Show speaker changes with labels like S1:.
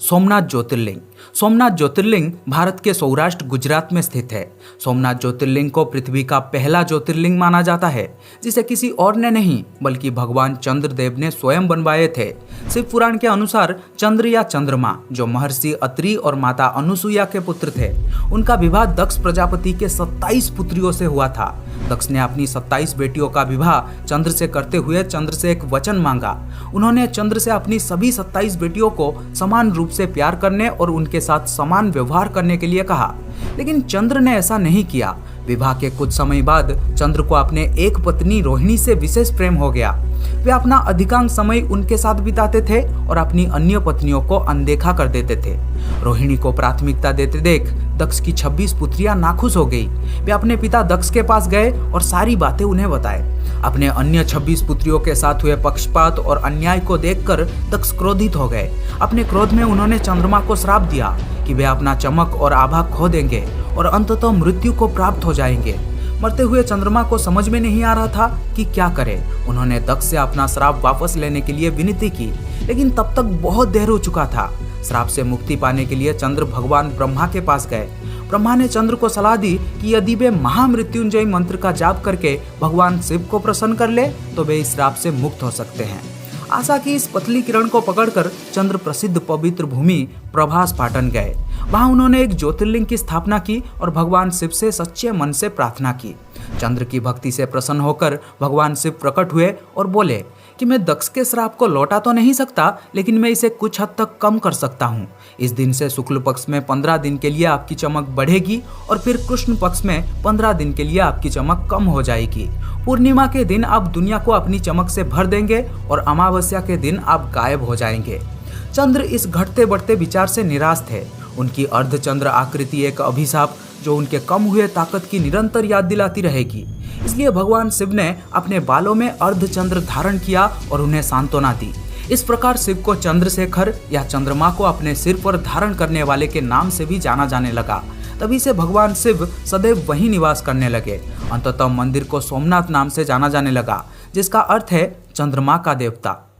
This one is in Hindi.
S1: सोमनाथ ज्योतिर्लिंग। सोमनाथ ज्योतिर्लिंग भारत के सौराष्ट्र गुजरात में स्थित है। सोमनाथ ज्योतिर्लिंग को पृथ्वी का पहला ज्योतिर्लिंग माना जाता है, जिसे किसी और ने नहीं बल्कि भगवान चंद्रदेव ने स्वयं बनवाए थे। शिव पुराण के अनुसार चंद्र या चंद्रमा, जो महर्षि अत्रि और माता अनुसुईया के पुत्र थे, उनका विवाह दक्ष प्रजापति के 27 पुत्रियों से हुआ था। दक्ष ने अपनी 27 बेटियों का विवाह चंद्र से करते हुए चंद्र से एक वचन मांगा। उन्होंने चंद्र से अपनी सभी 27 बेटियों को समान रूप से प्यार करने और उनके साथ समान व्यवहार करने के लिए कहा, लेकिन चंद्र ने ऐसा नहीं किया। विवाह के कुछ समय बाद चंद्र को अपने एक पत्नी रोहिणी से विशेष प्रेम हो गया। वे अपना अधिकांश समय उनके साथ बिताते थे और अपनी अन्य पत्नियों को अनदेखा कर देते थे। रोहिणी को प्राथमिकता देते देख दक्ष की 26 पुत्रियां नाखुश हो गई। वे अपने पिता दक्ष के पास गए और सारी बातें उन्हें बताए। अपने अन्य 26 पुत्रियों के साथ हुए पक्षपात और अन्याय को देखकर दक्ष क्रोधित हो गए। अपने क्रोध में उन्होंने चंद्रमा को श्राप दिया कि वे अपना चमक और आभा खो देंगे और अंततः मृत्यु को प्राप्त हो जाएंगे। मरते हुए चंद्रमा को समझ में नहीं आ रहा था कि क्या करे। उन्होंने दक्ष से अपना श्राप वापस लेने के लिए विनती की, लेकिन तब तक बहुत देर हो चुका था। श्राप से मुक्ति पाने के लिए चंद्र भगवान ब्रह्मा के पास गए। ब्रह्मा ने चंद्र को सलाह दी कि यदि वे महामृत्युंजय मंत्र का जाप करके भगवान शिव को प्रसन्न कर ले तो वे इस श्राप से मुक्त हो सकते हैं। आशा की इस पतली किरण को पकड़कर चंद्र प्रसिद्ध पवित्र भूमि प्रभास पाटन गए। वहां उन्होंने एक ज्योतिर्लिंग की स्थापना की और भगवान शिव से सच्चे मन से प्रार्थना की। चंद्र की भक्ति से प्रसन्न होकर भगवान शिव प्रकट हुए और बोले कि मैं दक्ष के श्राप को लौटा तो नहीं सकता, लेकिन मैं इसे कुछ हद तक कम कर सकता हूँ। इस दिन से शुक्ल पक्ष में 15 दिन के लिए आपकी चमक बढ़ेगी और फिर कृष्ण पक्ष में 15 दिन के लिए आपकी चमक कम हो जाएगी। पूर्णिमा के दिन आप दुनिया को अपनी चमक से भर देंगे और अमावस्या के दिन आप गायब हो जाएंगे। चंद्र इस घटते बढ़ते विचार से निराश थे। उनकी अर्धचंद्र आकृति एक अभिशाप जो उनके कम हुए ताकत की निरंतर याद दिलाती रहेगी। इसलिए भगवान शिव ने अपने बालों में अर्धचंद्र धारण किया और उन्हें सांत्वना दी। इस प्रकार शिव को चंद्रशेखर या चंद्रमा को अपने सिर पर धारण करने वाले के नाम से भी जाना जाने लगा। तभी से भगवान शिव सदैव वहीं निवास करने लगे। अंततः मंदिर को सोमनाथ नाम से जाना जाने लगा, जिसका अर्थ है चंद्रमा का देवता।